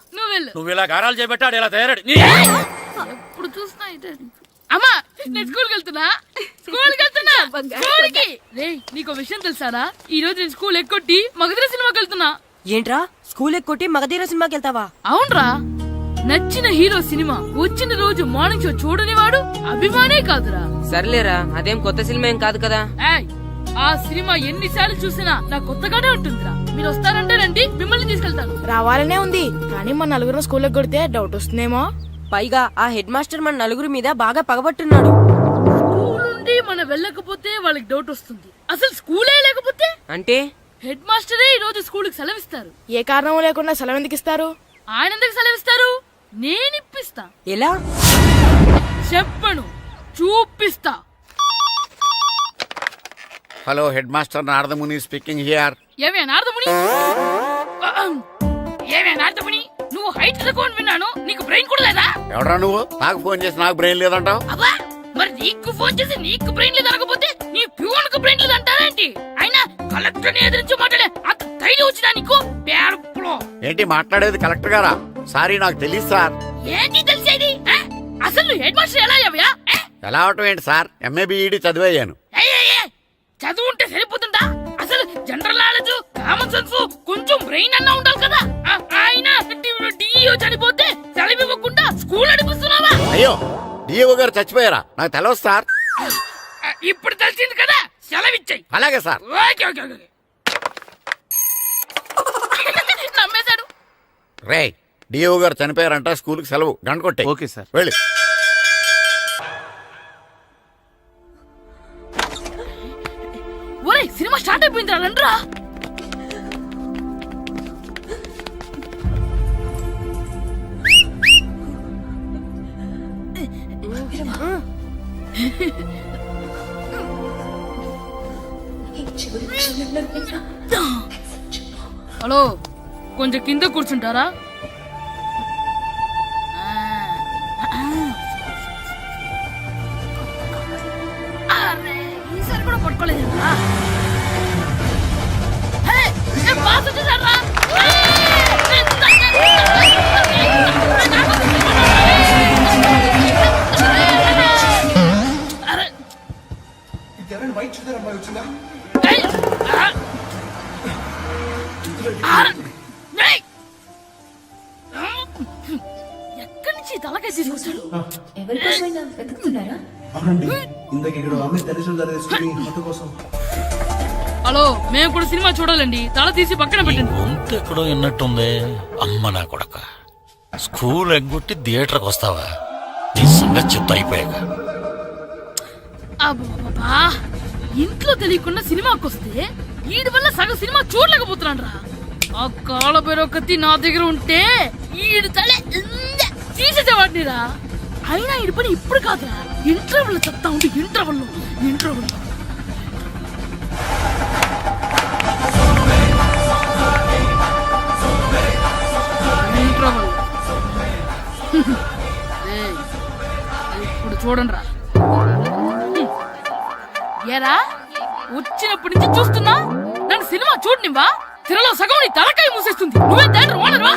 నువ్వు ఇలా గారాలు చేపెట్టాడు ఇలా తయారాడు. ఎప్పుడు చూసినా ఇదే. అమ్మా నేను స్కూల్కి వెళ్తున్నా. స్కూల్కి రేయ్, నీకు విషయం తెలుసారా? ఈ రోజు నేను స్కూల్ ఎక్కొట్టి మగధీర సినిమాకి వెళ్తున్నా. ఏంట్రా స్కూల్ ఎక్కొట్టి మగధీర సినిమాకి వెళ్తావా? అవునరా, నచ్చిన హీరో సినిమా వచ్చిన రోజు మార్నింగ్ షో చూడని వాడు అభిమానే కాదురా. సర్లేరా, అదేం కొత్త సినిమా ఏం కాదు కదా. ఏయ్, ఆ సినిమా ఎన్నిసార్లు చూసినా నాకు కొత్తగానే ఉంటుందిరా. మీరు వస్తారంటే రండి, మిమ్మల్ని తీసుకెళ్తాను. రావాలనే ఉంది, కానీ మన నలుగురు స్కూల్ కొడితే డౌట్ వస్తుందేమో. పైగా ఆ హెడ్ మాస్టర్ మన నలుగురి మీద బాగా పగబట్టున్నాడు. స్కూల్ నుండి మనం వెళ్ళకపోతే వాళ్ళకి డౌట్ వస్తుంది. అసలు స్కూలే లేకపోతే అంటే హెడ్ మాస్టరే ఈ రోజు స్కూల్ కి సెలవిస్తారు. ఏ కారణం లేకుండా సెలవు ఎందుకు ఇస్తారు? ఆయన ఎందుకు సెలవిస్తారు? నేను ఇప్పిస్తా. ఎలా? చెప్పను, చూపిస్తా. Hello head master Naradamuni speaking here. ఏమే నారదముని, ఏమే నారదముని, నువ్వు హైట్ తక్కువ విన్నాను, నీకు బ్రెయిన్ కూడా లేదా? ఎవరా నువ్వు? నాకు ఫోన్ చేసి నాకు బ్రెయిన్ లేదంటావు? అబ్బా, మరి నీకు ఫోన్ చేసి నీకు బ్రెయిన్ లేదు అనకపోతే నీ ప్యూన్ కు బ్రెయిన్ లేదు అంటారేంటి? అయినా కలెక్టర్ ని ఎదిరించి మాట్లాడే అంత ధైర్యం వచ్చినా నీకు? పేరులో ఏంటి మాట్లాడేది? కలెక్టర్ గారా? సారీ, నాకు తెలియదు సార్. ఏంటి తెలిసేది? అసలు నువ్వు హెడ్ మాస్టర్ ఎలా అయ్యావయ్యా? ఎలా అవటం ఏంటి సార్? MA B Ed చదివయ్యాను. చదువు ఉంటే సరిపోతుందా? అసలు జనరల్ నాలెడ్జ్, కామన్ సెన్స్, కొంచెం బ్రెయిన్ అన్నా ఉండాలి కదా. ఆయన డిఇఓ చనిపోతే సెలవు ఇవ్వకుండా స్కూల్ నడిపిస్తున్నావా? అయ్యో, డిఓ గారు చచ్చిపోయారా? నాకు తెలవదు సార్. ఇప్పుడు తెలిసింది కదా, సెలవు ఇచ్చాయి. అలాగే సార్. Okay okay okay. నమ్మేశాడు. రే, డిఓ గారు చనిపోయారంట, స్కూల్కి సెలవు. గంట కొట్టే. Okay sir. వెళ్ళి. ఒరేయ్, సినిమా స్టార్ట్ అయిపోయింది రండ్రా. హలో, కొంచెం కింద కూర్చుంటారా? ఈసారి కూడా పట్టుకోలేదు. ఎక్కడి నుంచి తలకాయ తీసుకొచ్చాడు? హలో, మేము కూడా సినిమా చూడాలండి. తల తీసి పక్కన పెట్టండి. గొంతు ఎక్కడో విన్నట్టుంది. అమ్మ నా కొడక, స్కూల్ ఎగ్గొట్టి థియేటర్కి వస్తావా? నీ సంగతి చెప్తా అయిపోయాక. అబ్బా, ఇంట్లో తెలియకుండా సినిమాకి వస్తే వీడి వల్ల సగం సినిమా చూడలేకపోతున్నాడు రా. ఆ కాళ్ళ బెరొకతి నా దగ్గర ఉంటే ఈడు తలే తీసేసేవాడిని రా. అయినా ఈడి పని ఇప్పుడు కాదురా, ఇంటర్వెల్ చెప్తా ఉంటే ఇంటర్వెల్ ఇప్పుడు చూడండి రా. ఏరా, వచ్చినప్పటి నుంచి చూస్తున్నా, నన్ను సినిమా చూడనివ్వా? తిరలో సగం నీ తలకాయ మూసేస్తుంది. నువ్వే థియేటర్ ఓనర్వా?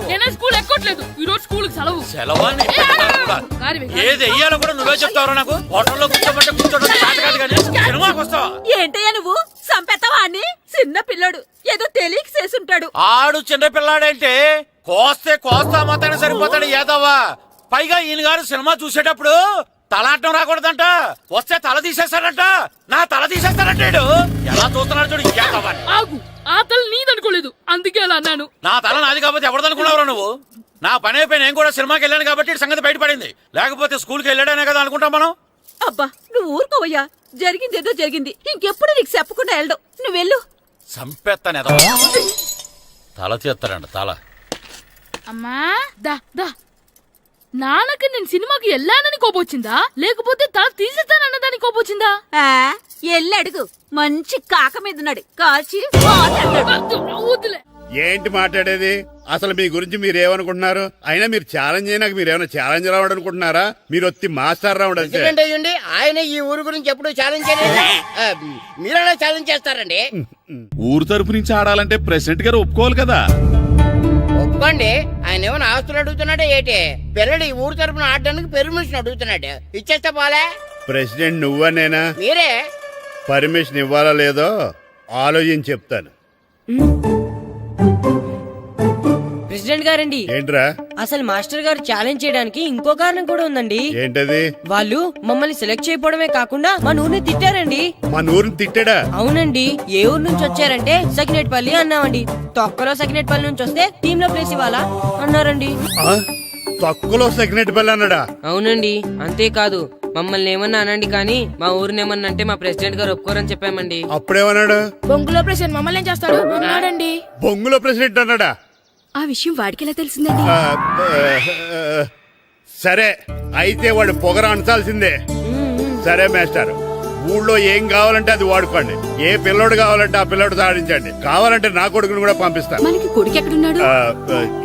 నేనే స్కూల్ ఎక్కట్లేదు, ఈ రోజు స్కూల్ సెలవు. ఏది వెయ్యాలో కూడా నువ్వే చెప్తావు. నాకు హోటల్లో కూర్చోబట్టే కూర్చోడం కాదు కానీ సినిమాకి వస్తావా? ఏంటయ్యా నువ్వు సంపెత్తవా అని? చిన్న పిల్లడు ఏదో తెలియక చేసుంటాడు. ఆడు చిన్న పిల్లాడంటే కోస్తే కోస్తా మాత్రమే సరిపోతాడు ఏదవ్వా. పైగా ఈయన గారు సినిమా చూసేటప్పుడు తలాటం రాకూడదంట, వస్తే తల తీసేస్తాడంట. నా తల తీసేస్తాడంటాడు. ఎలా చూస్తున్నాడు చూడు. ఆగు, ఆ తల నీదనుకోలేదు, అందుకే అలా అన్నాను. నా తల నాది కాబట్టి ఎవరిదనుకున్నావురా నువ్వు? నా పని అయిపోయి నేను కూడా సినిమాకి వెళ్ళాను కాబట్టి సంగతి బయటపడింది. లేకపోతే స్కూల్కి వెళ్ళాడనే కదా అనుకుంటాం మనం. అబ్బా, నువ్వు ఊరుకోవయ్యా. జరిగిందేదో జరిగింది, ఇంకెప్పుడు నీకు చెప్పకుండా వెళ్ళడం. నువ్వు వెళ్ళు. సంపెత్తనే తల తీస్తాడంట. తల అమ్మా, దా దా. నాన్నకి నేను సినిమాకి వెళ్ళానని కోపొచ్చిందా, లేకపోతే తల తీసేస్తానన్నదాని కోపొచ్చిందా? ఎల్లి అడుగు. మంచి కాక మీద ఉన్నాడు, కాల్చి వద్దులే. ఏంటి మాట్లాడేది? అసలు మీ గురించి మీరేమనుకుంటున్నారు? అయినా మీరు ఛాలెంజ్ అయినాక మీరేమైనా ఛాలెంజ్ రావడం అనుకుంటున్నారా? మీరు వచ్చి మాస్టర్ రావడం అంటే. ఆయన ఈ ఊరు గురించి ఎప్పుడు ఛాలెంజ్ చేయలేదు. మీరెలా ఛాలెంజ్ చేస్తారండి? ఊరు తరపు నుంచి ఆడాలంటే ప్రెసిడెంట్ గారు ఒప్పుకోవాలి కదా. ఒప్పుకోండి. ఆయన ఏమైనా ఆస్తులు అడుగుతున్నాడే ఏంటి? పిల్లడు ఈ ఊరు తరపున ఆడడానికి పెర్మిషన్ అడుగుతున్నాడు. ఇచ్చేస్తే పోలే. ప్రెసిడెంట్ నువ్వా నేనా? మీరే. పర్మిషన్ ఇవ్వాలా లేదో ఆలోచించి చెప్తాను. ప్రెసిడెంట్ గారండి, ఏంట్రా? అసలు మాస్టర్ గారు ఛాలెంజ్ చేయడానికి ఇంకో కారణం కూడా ఉందండి. ఏంటది? వాళ్ళు మమ్మల్ని సెలెక్ట్ చేయకపోవడమే కాకుండా మా ఊరిని తిట్టారండి. మా ఊరిని తిట్టాడా? అవునండి. ఏ ఊరు నుంచి వచ్చారంటే సకినేట్పల్లి అన్నామండి. తొక్కలో సకినేట్పల్లి నుంచి వస్తే టీమ్ లో ప్లేస్ ఇవ్వాలా అన్నారండి. తక్కువలో సెకండ్ పిల్ల అన్నాడా? అవునండి, అంతేకాదు మమ్మల్ని ఏమన్నా అనండి కానీ మా ఊరిని ఏమన్నా అంటే మా ప్రెసిడెంట్ గారు ఒప్పుకోరని చెప్పామండి. అప్పుడేమన్నాడు? బొంగులో ప్రెసిడెంట్ మమ్మల్ని ఏం చేస్తాడు అన్నాడండి. బొంగులో ప్రెసిడెంట్ అన్నాడా? ఆ విషయం వాడికి ఎలా తెలిసిందండి? ఆ, సరే అయితే వాడు పొగర అంచాల్సిందే. సరే మేస్టర్, ఊళ్ళో ఏం కావాలంటే అది వాడుకోండి. ఏ పిల్లోడు కావాలంటే ఆ పిల్లోడు సాధించండి. కావాలంటే నా కొడుకుని కూడా పంపిస్తాను. మనకి కొడుకు ఎక్కడున్నాడు?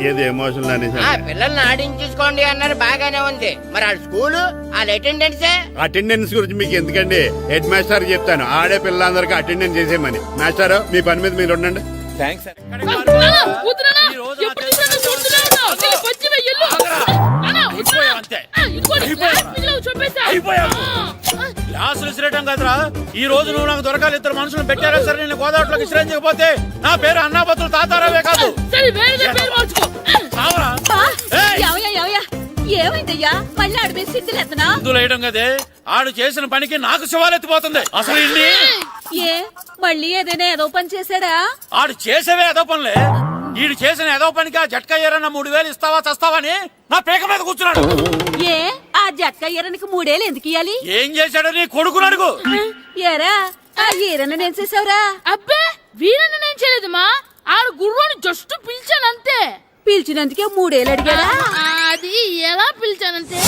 ఏది ఎమోషనల్ అనేసి ఆ పిల్లల్ని ఆడించేసుకోండి అన్నారు, బాగానే ఉంది. మరి ఆ స్కూలు వాళ్ళ అటెండెన్సే అటెండెన్స్ గురించి మీకు ఎందుకండి, హెడ్ మాస్టర్ చెప్తాను. ఆడే పిల్లలందరికీ అటెండెన్స్ చేసేయమని. మాస్టర్ మీ పని మీద మీరు ఉండండి. Thanks sir. గ్లాసులు విసిరేయటం కదరా, ఈ రోజు నువ్వు నాకు దొరకాలి. ఇద్దరు మనుషులు పెట్టారా సరే, నేను గోదావరిలోకి విసిరించకపోతే నా పేరు అన్నాపతులు తాతారావే కాదు. చావరా? ఏమైందయ్యా? మళ్ళీ ఆడిపోయి సిద్ధులు ఎత్తనా? ముందులు వేయడం కదే, ఆడు చేసిన పనికి నాకు శివాలెత్తిపోతుంది. అసలు ఇన్ని ఏ మళ్ళీ ఏదైనా ఏదో పని చేశాడా? ఆడు చేసేవే ఏదో పనులే. ఈడు చేసిన ఏదో పనికి ఆ జట్కా ఏరన్న 3000 ఇస్తావా చస్తావని నా పేక మీద కూర్చున్నాడు. ఏ ఆ జట్కా ఈరనికి 3 ఏళ్ళు ఎందుకు ఇయ్యాలి? ఏం చేశాడో నీ కొడుకుని అడుగు. ఏరా ఆ ఈరన్న నేను చేసావురా? అబ్బే వీరన్న నేను చేయలేదు మా, ఆడు గుర్రోని జస్ట్ పిలిచానంతే. పిలిచినందుకే 3 ఏళ్ళు అడిగాడా? అది ఎలా పిలిచానంతే.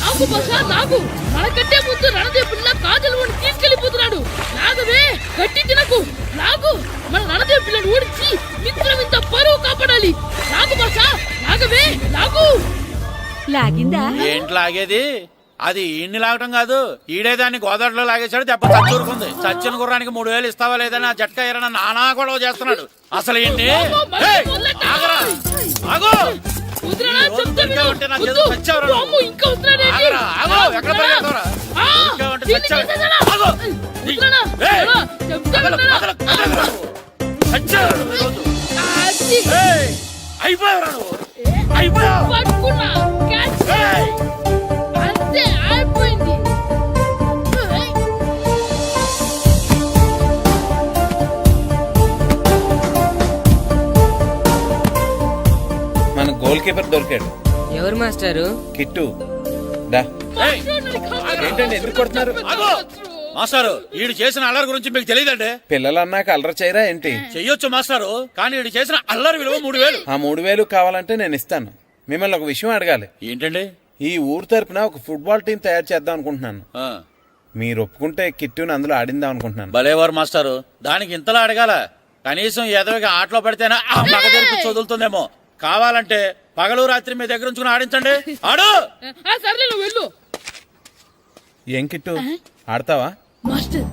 నాకు బసా నాకు, మనకంటే ముందు రణదేవుడిలా కాజల్ తీసుకెళ్లిపోతున్నాడు. నాగవే గట్టి తినకు, నాగు మన రణదేవి పిల్లని ఓడించి మిత్రం ఇంత పరువు కాపాడాలి. నాగు బసా నాగవే నాగు. లాగిందా? ఏంటి లాగేది? అది ఈయన్ని లాగటం కాదు, ఈడే దాన్ని గోదావరిలో లాగేశాడు. దెబ్బ చచ్చూరుకుంది. చచ్చిన గుర్రానికి 3000 ఇస్తావా లేదని ఆ జట్కా ఏరన్న నానా గొడవ చేస్తున్నాడు. అసలు ఏంటి? అంతే అయిపోయింది. మన గోల్ కీపర్ దొరికాడు. ఎవరు మాస్టారు? కిట్టు దా. ఏంటండి ఎందుకు కొడుతున్నారు? మాస్టారు, ఈడు చేసిన అల్లరి గురించి మీకు తెలియదండి. పిల్లలు అన్నాక అల్లరి చేయరా ఏంటి? చెయ్యొచ్చు మాస్టారు, కానీ ఈడు చేసిన అల్లరి విలువ 3000. ఆ 3000 కావాలంటే నేను ఇస్తాను. మిమ్మల్ని ఒక విషయం అడగాలి. ఏంటండి? ఈ ఊరు తరపున ఒక ఫుట్బాల్ టీం తయారు చేద్దాం అనుకుంటున్నాను. ఆ, మీరు ఒప్పుకుంటే కిట్టుని అందులో ఆడిందాం అనుకుంటున్నాను. భలేవారు మాస్టారు, దానికి ఇంతలా అడగాల? కనీసం ఎదవిగా ఆటలో పడితేనా ఆ మగ తెరిపి వదులుతుందేమో. కావాలంటే పగలు రాత్రి మీ దగ్గర ఉంచుకుని ఆడించండి. ఆడు. సర్లే నువ్వు వెళ్ళు. ఏం కిట్టు ఆడతావా? మాస్టర్,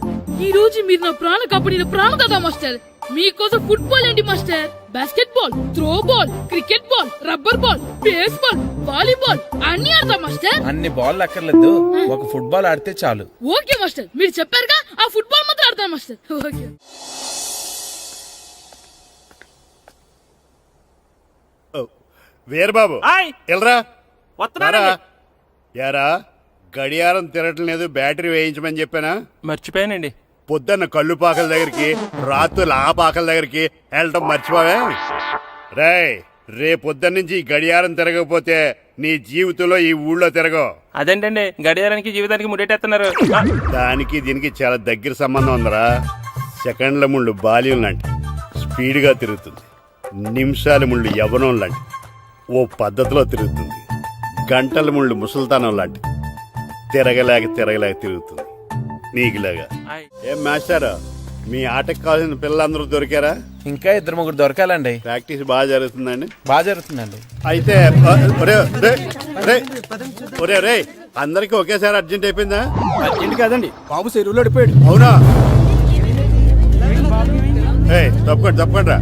ఈ రోజు మీరు నా ప్రాణ కాపాడిన ప్రాణ కదా మాస్టర్. మీకోసం ఫుట్బాల్ ఏంటి master, basket ball, throw ball, cricket ball, rubber ball, base ball, volleyball అన్ని ఆడతా మాస్టర్. అన్ని బాల్ అక్కర్లేదు, ఒక ఫుట్బాల్ ఆడితే చాలు. ఓకే మాస్టర్, మీరు చెప్పారుగా, ఆ ఫుట్బాల్ మాత్రం ఆడతాను మాస్టర్. ఓకే. వీరబాబు ఎల్రా యారా, గడియారం తిరగట్లేదు, బ్యాటరీ వేయించమని చెప్పానా? మర్చిపోయానండి. పొద్దున్న కళ్ళు పాకల దగ్గరికి, రాత్రులు ఆ పాకల దగ్గరికి వెళ్ళటం మర్చిపోవే? రేపొద్దున్న నుంచి ఈ గడియారం తిరగకపోతే నీ జీవితంలో ఈ ఊళ్ళో తిరగవు. అదేంటండి గడియారానికి జీవితానికి ముడేటేస్తున్నారు? దానికి దీనికి చాలా దగ్గర సంబంధం ఉందరా. సెకండ్ల ముళ్ళు బాల్యం లాంటి స్పీడ్గా తిరుగుతుంది. నిమిషాల ముళ్ళు యవ్వనం లాంటి ఓ పద్ధతిలో తిరుగుతుంది. గంటల ముళ్ళు ముసల్తానం లాంటి తిరగలేక తిరుగుతుంది నీకులాగా. ఏం మాస్టర్, మీ ఆటకు కావాల్సిన పిల్లలందరూ దొరికారా? ఇంకా 2-3 దొరకాలండి. ప్రాక్టీస్ బాగా జరుగుతుందండి? బాగా జరుగుతుందండి. అయితే ఒరే అందరికి ఒకేసారి అర్జెంట్ అయిపోయిందా? అర్జెంట్ కాదండి, బాబు చెరువులో పడిపోయాడు. అవునా? తప్పకుండా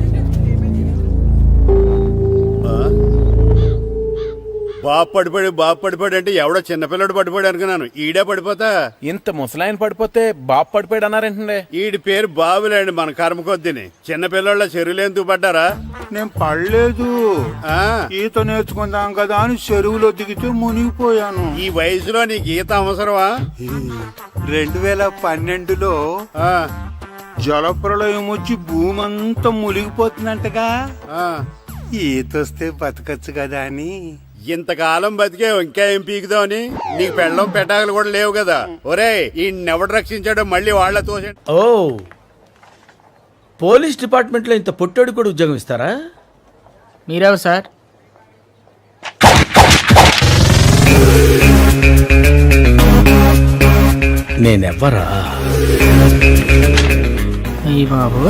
బాబు పడిపోయాడు అంటే ఎవడో చిన్నపిల్లడు పడిపోయాడు అనుకున్నాను. ఈడే పడిపోతా. ఇంత ముసలాయన పడిపోతే బాబు పడిపోయాడు అన్నారేంటండి? ఈడి పేరు బాబులేండి, మన కర్మ కొద్దిని. చిన్నపిల్లల చెరువులు ఎందుకు పడ్డారా? నేను పడలేదు, ఆ, ఈత నేర్చుకుందాం కదా అని చెరువులో దిగితే మునిగిపోయాను. ఈ వయసులో నీకు ఈత అవసరమా? 2012లో ఆ, జలప్రలయం వచ్చి భూమి అంతా మునిగిపోతుందంటగా. ఆ. ఈతొస్తే బతకచ్చు కదా అని. ఇంతకాలం బతికే ఇంకా ఏం పీకుదామని? నీకు పెళ్ళం పెట్టాకలు కూడా లేవు కదా. ఒరే ఈ ఎవడు రక్షించాడో మళ్ళీ వాళ్ళ తోసండి. ఓ, పోలీస్ డిపార్ట్మెంట్ లో ఇంత పొట్టోడు కూడా ఉద్యోగం ఇస్తారా? మీరెవరు సార్? నేనెవ్వరా? అయ్యి బాబు